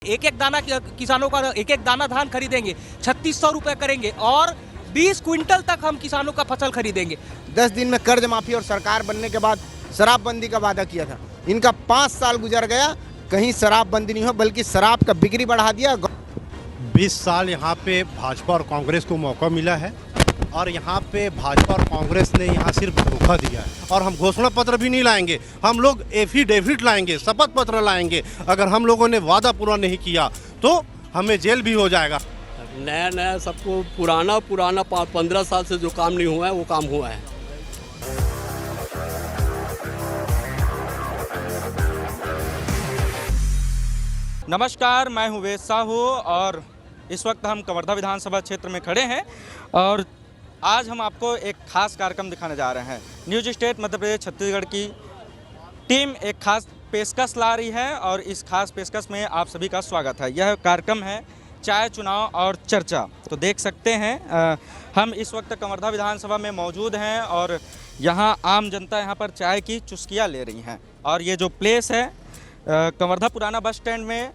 एक एक दाना किसानों का एक एक दाना धान खरीदेंगे, 3600 रुपए करेंगे और 20 क्विंटल तक हम किसानों का फसल खरीदेंगे। 10 दिन में कर्ज माफी और सरकार बनने के बाद शराबबंदी का वादा किया था। इनका 5 साल गुजर गया, कहीं शराबबंदी नहीं हो बल्कि शराब का बिक्री बढ़ा दिया। 20 साल यहाँ पे भाजपा और कांग्रेस को मौका मिला है और यहाँ पे भाजपा और कांग्रेस ने यहाँ सिर्फ धोखा दिया है। और हम घोषणा पत्र भी नहीं लाएंगे, हम लोग एफिडेविट लाएंगे, शपथ पत्र लाएंगे। अगर हम लोगों ने वादा पूरा नहीं किया तो हमें जेल भी हो जाएगा। नया नया सबको पुराना 15 साल से जो काम नहीं हुआ है वो काम हुआ है। नमस्कार, मैं हूँ वेद साहू और इस वक्त हम कवर्धा विधानसभा क्षेत्र में खड़े हैं और आज हम आपको एक खास कार्यक्रम दिखाने जा रहे हैं। न्यूज स्टेट मध्य प्रदेश छत्तीसगढ़ की टीम एक खास पेशकश ला रही है और इस खास पेशकश में आप सभी का स्वागत है। यह कार्यक्रम है चाय चुनाव और चर्चा। तो देख सकते हैं हम इस वक्त कवर्धा विधानसभा में मौजूद हैं और यहाँ आम जनता यहाँ पर चाय की चुस्कियाँ ले रही हैं। और ये जो प्लेस है कवर्धा पुराना बस स्टैंड में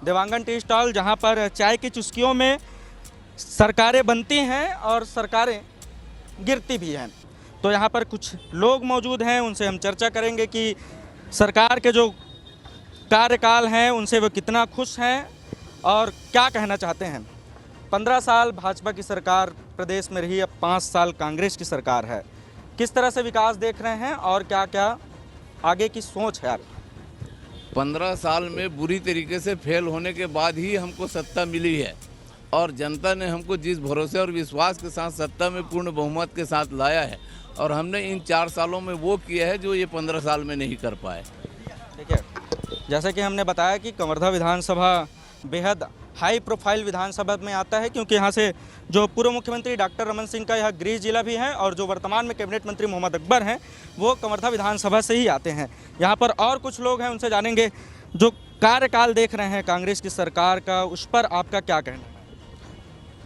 देवांगन टी स्टॉल, जहाँ पर चाय की चुस्कियों में सरकारें बनती हैं और सरकारें गिरती भी हैं। तो यहाँ पर कुछ लोग मौजूद हैं, उनसे हम चर्चा करेंगे कि सरकार के जो कार्यकाल हैं उनसे वो कितना खुश हैं और क्या कहना चाहते हैं। 15 साल भाजपा की सरकार प्रदेश में रही, अब 5 साल कांग्रेस की सरकार है। किस तरह से विकास देख रहे हैं और क्या क्या आगे की सोच है आपकी? 15 साल में बुरी तरीके से फेल होने के बाद ही हमको सत्ता मिली है और जनता ने हमको जिस भरोसे और विश्वास के साथ सत्ता में पूर्ण बहुमत के साथ लाया है और हमने इन 4 सालों में वो किया है जो ये 15 साल में नहीं कर पाए। देखिए, जैसे कि हमने बताया कि कवर्धा विधानसभा बेहद हाई प्रोफाइल विधानसभा में आता है, क्योंकि यहाँ से जो पूर्व मुख्यमंत्री डॉक्टर रमन सिंह का यह गृह जिला भी है और जो वर्तमान में कैबिनेट मंत्री मोहम्मद अकबर हैं वो कवर्धा विधानसभा से ही आते हैं। यहाँ पर और कुछ लोग हैं, उनसे जानेंगे जो कार्यकाल देख रहे हैं कांग्रेस की सरकार का, उस पर आपका क्या कहना है?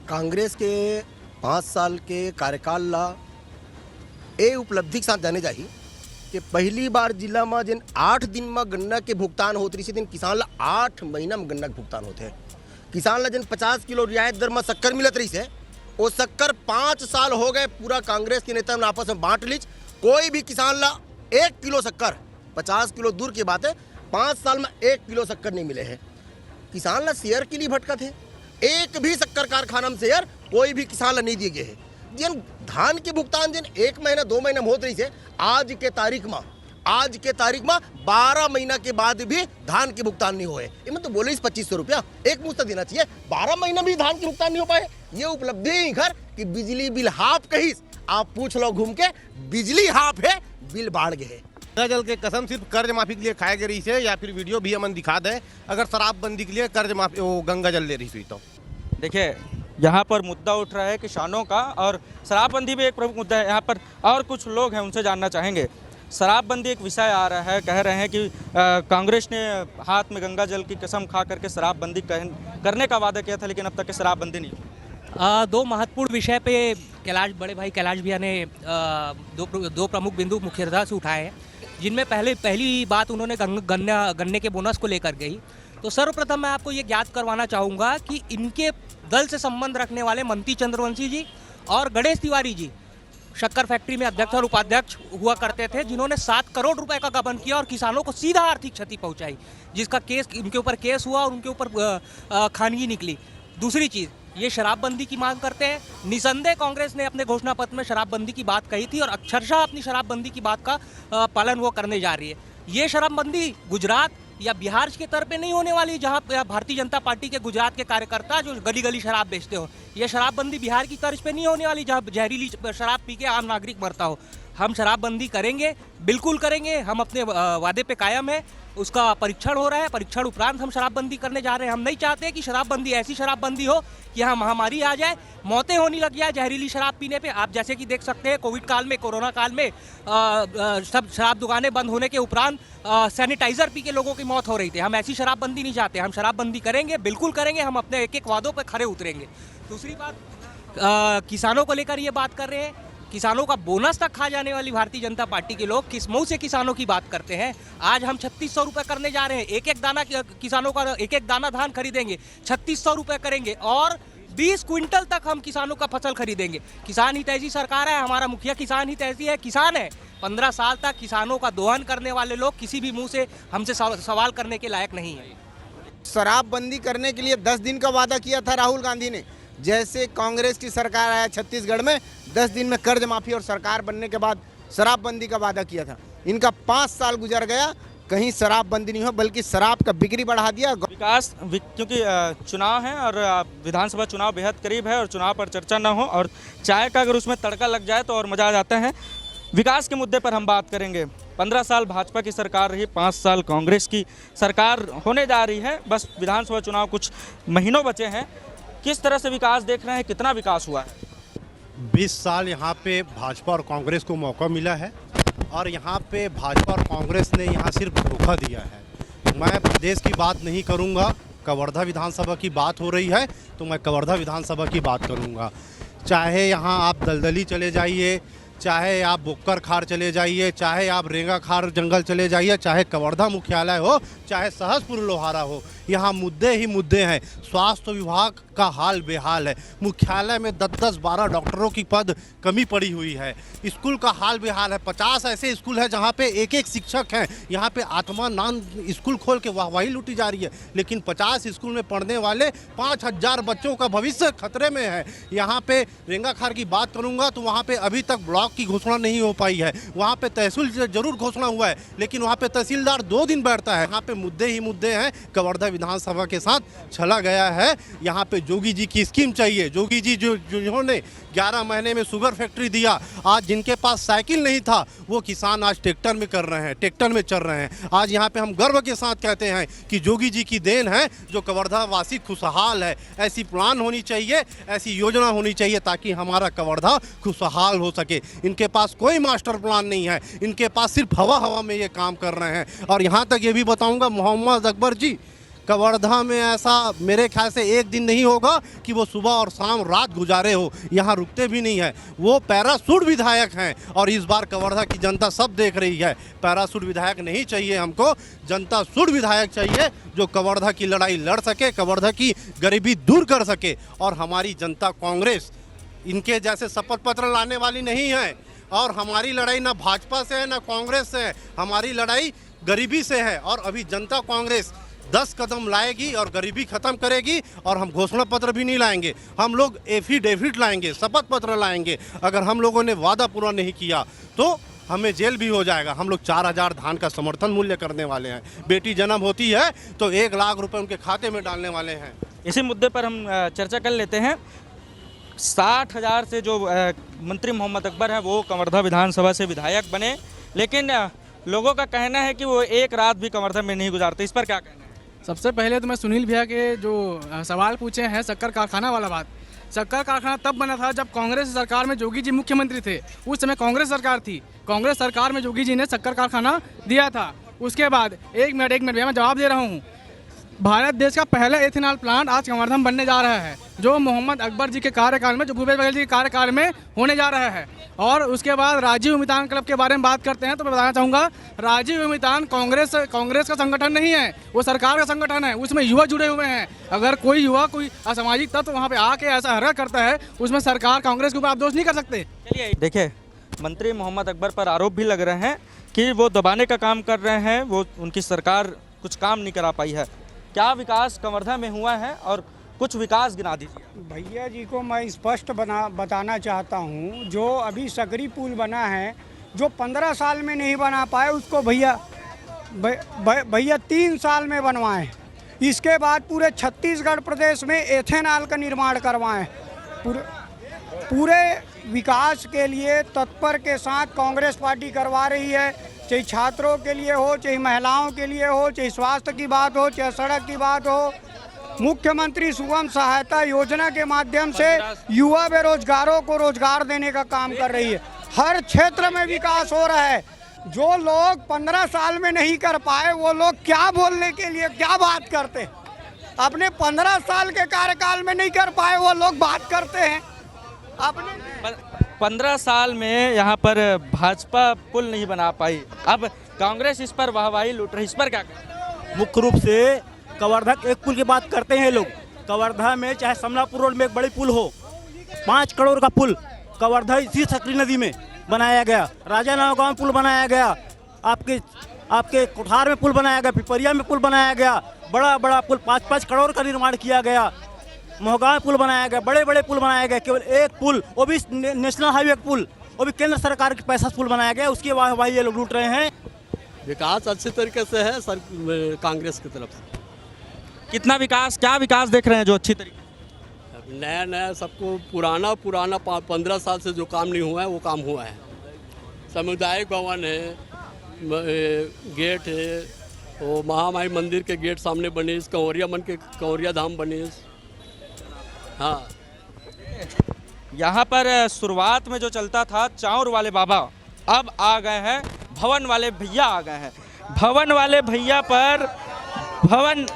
कांग्रेस के 5 साल के कार्यकाल ला ए उपलब्धि के साथ जाने जाही कि पहली बार जिला में जिन 8 दिन में गन्ना के भुगतान होते रही दिन किसान ला 8 महीना में गन्ना के भुगतान होते हैं। किसान ला जिन 50 किलो रियायत दर में शक्कर मिलत रही से वो शक्कर 5 साल हो गए पूरा कांग्रेस के नेता ने आपस में बांट लीज। कोई भी किसान ला 1 किलो शक्कर, 50 किलो दूर की बात है, 5 साल में 1 किलो शक्कर नहीं मिले हैं। किसान ला शेयर के लिए भटका थे, एक भी शक्कर कारखाना में शेयर कोई भी किसान ला नहीं दिए गए हैं। जिन धान के भुगतान जिन 1 महीना 2 महीना में होत रही से आज के तारीख में 12 महीना के बाद भी धान के भुगतान नहीं हुए। इनमें तो बोले 2500 रुपया एक मुश्त देना चाहिए, 12 महीना भी धान के भुगतान नहीं हो पाए। ये उपलब्धि ही घर कि बिजली बिल हाफ कहीस, आप पूछ लो घूम के, बिजली हाफ है, बिल बाढ़ गए। गंगा जल के कसम सिर्फ कर्ज माफी के लिए खाए गई से या फिर वीडियो भी अमन दिखा दे अगर शराबबंदी के लिए कर्ज माफी वो गंगा जल ले रही थी। तो देखिए, यहाँ पर मुद्दा उठ रहा है किसानों का और शराबबंदी भी एक प्रमुख मुद्दा है। यहाँ पर और कुछ लोग हैं, उनसे जानना चाहेंगे। शराबबंदी एक विषय आ रहा है, कह रहे हैं कि कांग्रेस ने हाथ में गंगा जल की कसम खा करके शराबबंदी करने का वादा किया था, लेकिन अब तक की शराबबंदी नहीं हुई। दो महत्वपूर्ण विषय पे बड़े भाई कैलाश भैया ने दो प्रमुख बिंदु मुख्यतः से उठाए हैं, जिनमें पहली बात उन्होंने गन्ने के बोनस को लेकर गई। तो सर्वप्रथम मैं आपको ये ज्ञात करवाना चाहूँगा कि इनके दल से संबंध रखने वाले मंत्री चंद्रवंशी जी और गणेश तिवारी जी शक्कर फैक्ट्री में अध्यक्ष और उपाध्यक्ष हुआ करते थे, जिन्होंने 7 करोड़ रुपए का गबन किया और किसानों को सीधा आर्थिक क्षति पहुंचाई, जिसका केस इनके ऊपर केस हुआ और उनके ऊपर खानगी निकली। दूसरी चीज़, ये शराबबंदी की मांग करते हैं। निसंदेह कांग्रेस ने अपने घोषणा पत्र में शराबबंदी की बात कही थी और अक्षरशः अपनी शराबबंदी की बात का पालन वो करने जा रही है। ये शराबबंदी गुजरात या बिहार के तर्ज पे नहीं होने वाली, जहां भारतीय जनता पार्टी के गुजरात के कार्यकर्ता जो गली गली शराब बेचते हो। ये शराबबंदी बिहार की तर्ज पे नहीं होने वाली, जहां जहरीली शराब पी के आम नागरिक मरता हो। हम शराबबंदी करेंगे, बिल्कुल करेंगे, हम अपने वादे पे कायम है। उसका परीक्षण हो रहा है, परीक्षण उपरांत हम शराबबंदी करने जा रहे हैं। हम नहीं चाहते कि शराबबंदी ऐसी शराबबंदी हो कि यहाँ महामारी आ जाए, मौतें होने लग जाए जहरीली शराब पीने पे। आप जैसे कि देख सकते हैं कोविड काल में, कोरोना काल में सब शराब दुकानें बंद होने के उपरांत सैनिटाइजर पी के लोगों की मौत हो रही थी। हम ऐसी शराबबंदी नहीं चाहते, हम शराबबंदी करेंगे, बिल्कुल करेंगे, हम अपने एक एक वादों पर खरे उतरेंगे। दूसरी बात, किसानों को लेकर ये बात कर रहे हैं किसानों का बोनस तक खा जाने वाली भारतीय जनता पार्टी के लोग किस मुंह से किसानों की बात करते हैं। आज हम 3600 रुपये करने जा रहे हैं, एक एक दाना किसानों का एक एक दाना धान खरीदेंगे, 3600 रुपये करेंगे और 20 क्विंटल तक हम किसानों का फसल खरीदेंगे। किसान हितैषी सरकार है, हमारा मुखिया किसान हितैषी है, किसान है। 15 साल तक किसानों का दोहन करने वाले लोग किसी भी मुंह से हमसे सवाल करने के लायक नहीं है। शराबबंदी करने के लिए 10 दिन का वादा किया था राहुल गांधी ने। जैसे कांग्रेस की सरकार आया छत्तीसगढ़ में, 10 दिन में कर्ज माफी और सरकार बनने के बाद शराबबंदी का वादा किया था। इनका 5 साल गुजर गया, कहीं शराबबंदी नहीं हो बल्कि शराब का बिक्री बढ़ा दिया। विकास क्योंकि चुनाव है और विधानसभा चुनाव बेहद करीब है और चुनाव पर चर्चा ना हो और चाय का अगर उसमें तड़का लग जाए तो और मज़ा आ जाता है। विकास के मुद्दे पर हम बात करेंगे। 15 साल भाजपा की सरकार रही, 5 साल कांग्रेस की सरकार होने जा रही है। बस विधानसभा चुनाव कुछ महीनों बचे हैं। किस तरह से विकास देख रहे हैं, कितना विकास हुआ है? 20 साल यहाँ पे भाजपा और कांग्रेस को मौका मिला है और यहाँ पे भाजपा और कांग्रेस ने यहाँ सिर्फ धोखा दिया है। मैं प्रदेश की बात नहीं करूँगा, कवर्धा विधानसभा की बात हो रही है तो मैं कवर्धा विधानसभा की बात करूँगा। चाहे यहाँ आप दलदली चले जाइए, चाहे आप बुक्कर खार चले जाइए, चाहे आप रेंगा खार जंगल चले जाइए, चाहे कवर्धा मुख्यालय हो, चाहे सहसपुर लोहारा हो, यहाँ मुद्दे ही मुद्दे हैं। स्वास्थ्य विभाग का हाल बेहाल है, मुख्यालय में 10-12 डॉक्टरों की पद कमी पड़ी हुई है, स्कूल का हाल बेहाल है। 50 ऐसे स्कूल हैं जहाँ पे एक एक शिक्षक हैं। यहाँ पे आत्मा नाम स्कूल खोल के वाहवाही लूटी जा रही है, लेकिन 50 स्कूल में पढ़ने वाले 5000 बच्चों का भविष्य खतरे में है। यहाँ पे रेंगा खार की बात करूँगा तो वहाँ पे अभी तक ब्लॉक की घोषणा नहीं हो पाई है। वहाँ पे तहसील जरूर घोषणा हुआ है, लेकिन वहाँ पे तहसीलदार 2 दिन बैठता है। यहाँ पे मुद्दे ही मुद्दे हैं। कवर्धा विधानसभा के साथ चला गया है। यहाँ पे जोगी जी की स्कीम चाहिए। जोगी जी जिन्होंने 11 महीने में शुगर फैक्ट्री दिया, आज जिनके पास साइकिल नहीं था वो किसान आज ट्रैक्टर में कर रहे हैं, ट्रैक्टर में चल रहे हैं। आज यहाँ पे हम गर्व के साथ कहते हैं कि जोगी जी की देन है जो कवर्धा वासी खुशहाल है। ऐसी प्लान होनी चाहिए, ऐसी योजना होनी चाहिए ताकि हमारा कवर्धा खुशहाल हो सके। इनके पास कोई मास्टर प्लान नहीं है, इनके पास सिर्फ हवा में ये काम कर रहे हैं। और यहाँ तक ये भी बताऊँगा, मोहम्मद अकबर जी, कवर्धा में ऐसा मेरे ख्याल से एक दिन नहीं होगा कि वो सुबह और शाम रात गुजारे हो, यहाँ रुकते भी नहीं है। वो पैरासूट विधायक हैं और इस बार कवर्धा की जनता सब देख रही है। पैरासूट विधायक नहीं चाहिए हमको, जनता सूट विधायक चाहिए जो कवर्धा की लड़ाई लड़ सके, कवर्धा की गरीबी दूर कर सके। और हमारी जनता कांग्रेस इनके जैसे शपथ पत्र लाने वाली नहीं है। और हमारी लड़ाई ना भाजपा से है ना कांग्रेस से है, हमारी लड़ाई गरीबी से है। और अभी जनता कांग्रेस 10 कदम लाएगी और गरीबी खत्म करेगी। और हम घोषणा पत्र भी नहीं लाएंगे, हम लोग एफिडेविट लाएंगे, शपथ पत्र लाएंगे। अगर हम लोगों ने वादा पूरा नहीं किया तो हमें जेल भी हो जाएगा। हम लोग 4000 धान का समर्थन मूल्य करने वाले हैं। बेटी जन्म होती है तो 1 लाख रुपए उनके खाते में डालने वाले हैं। इसी मुद्दे पर हम चर्चा कर लेते हैं। 60,000 से जो मंत्री मोहम्मद अकबर हैं वो कवर्धा विधानसभा से विधायक बने, लेकिन लोगों का कहना है कि वो एक रात भी कवर्धा में नहीं गुजारते। इस पर क्या कहना है? सबसे पहले तो मैं सुनील भैया के जो सवाल पूछे हैं शक्कर कारखाना वाला बात, शक्कर कारखाना तब बना था जब कांग्रेस सरकार में जोगी जी मुख्यमंत्री थे। उस समय कांग्रेस सरकार थी, कांग्रेस सरकार में जोगी जी ने शक्कर कारखाना दिया था। उसके बाद एक मिनट भैया मैं जवाब दे रहा हूँ। भारत देश का पहला एथेनॉल प्लांट आज कवर्धा में बनने जा रहा है, जो मोहम्मद अकबर जी के कार्यकाल में, जो भूपेश बघेल जी के कार्यकाल में होने जा रहा है। और उसके बाद राजीव उमितान क्लब के बारे में बात करते हैं तो मैं बताना चाहूँगा, राजीव उमितान कांग्रेस का संगठन नहीं है, वो सरकार का संगठन है। उसमें युवा जुड़े हुए हैं। अगर कोई युवा, कोई असामाजिक तत्व वहाँ पे आके ऐसा हरकत करता है, उसमें सरकार कांग्रेस के ऊपर आप दोष नहीं कर सकते। चलिए देखिए, मंत्री मोहम्मद अकबर पर आरोप भी लग रहे हैं कि वो दबाने का काम कर रहे हैं, वो उनकी सरकार कुछ काम नहीं करा पाई है। क्या विकास कवर्धा में हुआ है और कुछ विकास गिना दीजिए। भैया जी को मैं स्पष्ट बताना चाहता हूँ, जो अभी सकरी पुल बना है, जो 15 साल में नहीं बना पाए उसको भैया 3 साल में बनवाएं। इसके बाद पूरे छत्तीसगढ़ प्रदेश में एथेनॉल का निर्माण करवाएं। पूरे विकास के लिए तत्पर के साथ कांग्रेस पार्टी करवा रही है, चाहे छात्रों के लिए हो, चाहे महिलाओं के लिए हो, चाहे स्वास्थ्य की बात हो, चाहे सड़क की बात हो। मुख्यमंत्री सुगम सहायता योजना के माध्यम से युवा बेरोजगारों को रोजगार देने का काम कर रही है। हर क्षेत्र में विकास हो रहा है। जो लोग 15 साल में नहीं कर पाए वो लोग क्या बोलने के लिए क्या बात करते, अपने 15 साल के कार्यकाल में नहीं कर पाए वो लोग बात करते हैं। अपने 15 साल में यहाँ पर भाजपा पुल नहीं बना पाई, अब कांग्रेस इस पर वाहवाही लूट रही, इस पर क्या कहें? मुख्य रूप से कवर्धा एक पुल की बात करते हैं लोग। कवर्धा में चाहे समलापुर रोड में एक बड़ी पुल हो, 5 करोड़ का पुल कवर्धा इसी सकरी नदी में बनाया गया। राजा नाव गाँव में पुल बनाया गया, आपके कोठार में पुल बनाया गया, पिपरिया में पुल बनाया गया, बड़ा बड़ा पुल 5-5 करोड़ का निर्माण किया गया। मोहगांव पुल बनाया गया, बड़े बड़े पुल बनाया गया। केवल एक पुल, वो भी नेशनल हाईवे पुल, वो भी केंद्र सरकार के पैसा पुल बनाया गया, उसकी वाहवाही ये लोग लूट रहे हैं। विकास अच्छे तरीके से है सर कांग्रेस की तरफ से। कितना विकास, क्या विकास देख रहे हैं जो अच्छी तरीके? नया नया सबको पुराना 15 साल से जो काम नहीं हुआ है वो काम हुआ है। सामुदायिक भवन है, गेट है, वो महामाई मंदिर के गेट सामने बने, कंवरिया मन के कंवरिया धाम बने। हाँ, यहाँ पर शुरुआत में जो चलता था चाउर वाले बाबा, अब आ गए हैं भवन वाले भैया आ गए हैं। भवन वाले भैया पर भवन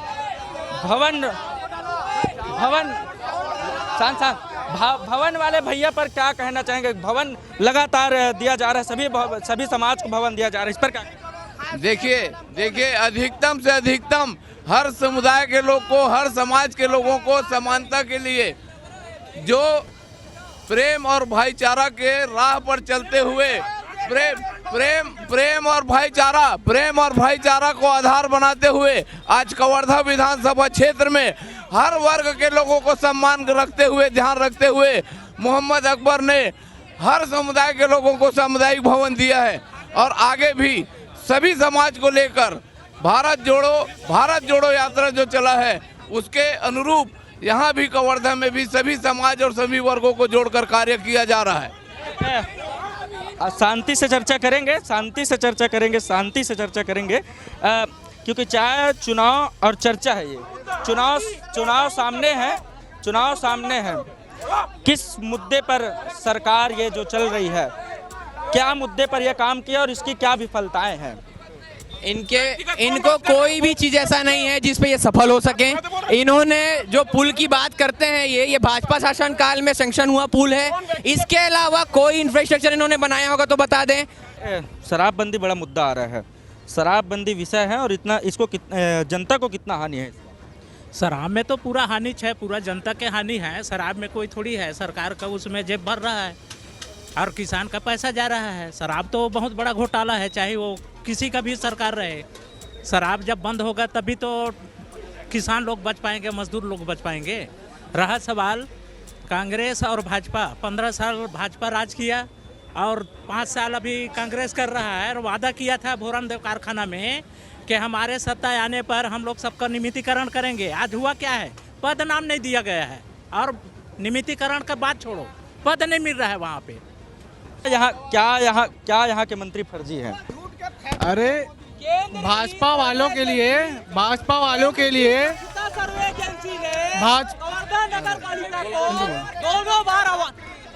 वाले भैया पर क्या कहना चाहेंगे? भवन लगातार दिया जा रहा है, सभी समाज को भवन दिया जा रहा है, इस पर क्या? देखिए अधिकतम से अधिकतम हर समुदाय के लोग को, हर समाज के लोगों को समानता के लिए जो प्रेम और भाईचारा के राह पर चलते हुए प्रेम और भाईचारा को आधार बनाते हुए आज कवर्धा विधानसभा क्षेत्र में हर वर्ग के लोगों को सम्मान रखते हुए, ध्यान रखते हुए मोहम्मद अकबर ने हर समुदाय के लोगों को सामुदायिक भवन दिया है। और आगे भी सभी समाज को लेकर भारत जोड़ो यात्रा जो चला है उसके अनुरूप यहाँ भी कवर्धा में भी सभी समाज और सभी वर्गों को जोड़कर कार्य किया जा रहा है। शांति से चर्चा करेंगे क्योंकि चाहे चुनाव और चर्चा है, ये चुनाव सामने है। किस मुद्दे पर सरकार ये जो चल रही है, क्या मुद्दे पर यह काम किया और इसकी क्या विफलताएं हैं? इनको कोई भी चीज ऐसा नहीं है जिस पे ये सफल हो सके। इन्होंने जो पुल की बात करते हैं, ये भाजपा शासन काल में सैंक्शन हुआ पुल है। इसके अलावा कोई इंफ्रास्ट्रक्चर इन्होंने बनाया होगा तो बता दें। शराबबंदी बड़ा मुद्दा आ रहा है, शराबबंदी विषय है और इतना इसको जनता को कितना हानि है? शराब में तो पूरा हानि है, पूरा जनता के हानि है। शराब में कोई थोड़ी है, सरकार का उसमें जेब भर रहा है और किसान का पैसा जा रहा है। शराब तो बहुत बड़ा घोटाला है, चाहे वो किसी का भी सरकार रहे। शराब जब बंद होगा तभी तो किसान लोग बच पाएंगे, मजदूर लोग बच पाएंगे। रहा सवाल कांग्रेस और भाजपा, 15 साल भाजपा राज किया और 5 साल अभी कांग्रेस कर रहा है। और वादा किया था भोरम देव कारखाना में कि हमारे सत्ता आने पर हम लोग सबका नियमितीकरण करेंगे। आज हुआ क्या है? पद नाम नहीं दिया गया है और नियमितीकरण का बात छोड़ो, पद नहीं मिल रहा है वहाँ पे। यहाँ के मंत्री फर्जी हैं? अरे भाजपा वालों के लिए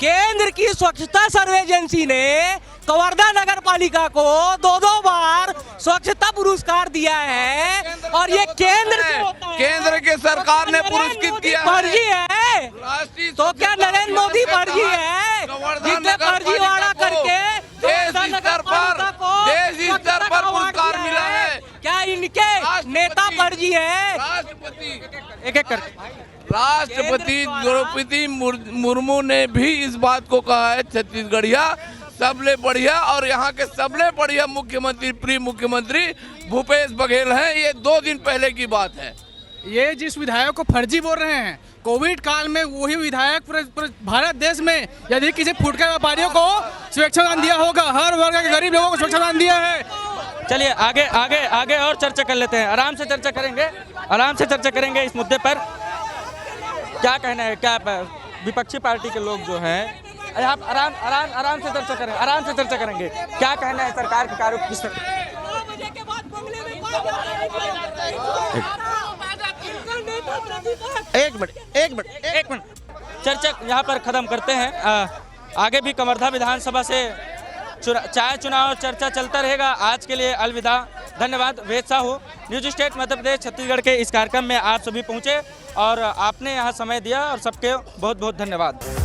केंद्र की स्वच्छता सर्वे एजेंसी ने कवर्धा नगर पालिका को 2 बार स्वच्छता पुरस्कार दिया है और ये केंद्र की सरकार ने पुरस्कृत किया फर्जी है। तो क्या नरेंद्र मोदी फर्जी है जिसने फर्जीवाड़ा करके देश स्तर पर पुरस्कार मिला है? क्या इनके नेता फर्जी है? राष्ट्रपति द्रौपदी मुर्मू ने भी इस बात को कहा है, छत्तीसगढ़िया सबले बढ़िया और यहाँ के सबले बढ़िया मुख्यमंत्री प्रिय मुख्यमंत्री भूपेश बघेल हैं। ये 2 दिन पहले की बात है। ये जिस विधायक को फर्जी बोल रहे हैं, कोविड काल में वही विधायक भारत देश में यदि किसी फुटकर व्यापारियों को स्वेच्छादान दिया होगा, हर वर्ग के गरीब लोगों को स्वेच्छादान दिया है। चलिए आगे और चर्चा कर लेते हैं, आराम से चर्चा करेंगे इस मुद्दे पर। क्या कहना है, क्या विपक्षी पार्टी के लोग जो हैं, आप आराम से चर्चा करेंगे, क्या कहना है सरकार के कार्यों किस एक मिनट चर्चा यहाँ पर खत्म करते हैं। आगे भी कवर्धा विधानसभा से चाहे चुनाव चर्चा चलता रहेगा। आज के लिए अलविदा, धन्यवाद। वेद साहू, न्यूज स्टेट मध्य प्रदेश छत्तीसगढ़ के इस कार्यक्रम में आप सभी पहुँचे और आपने यहाँ समय दिया और सबके बहुत बहुत धन्यवाद।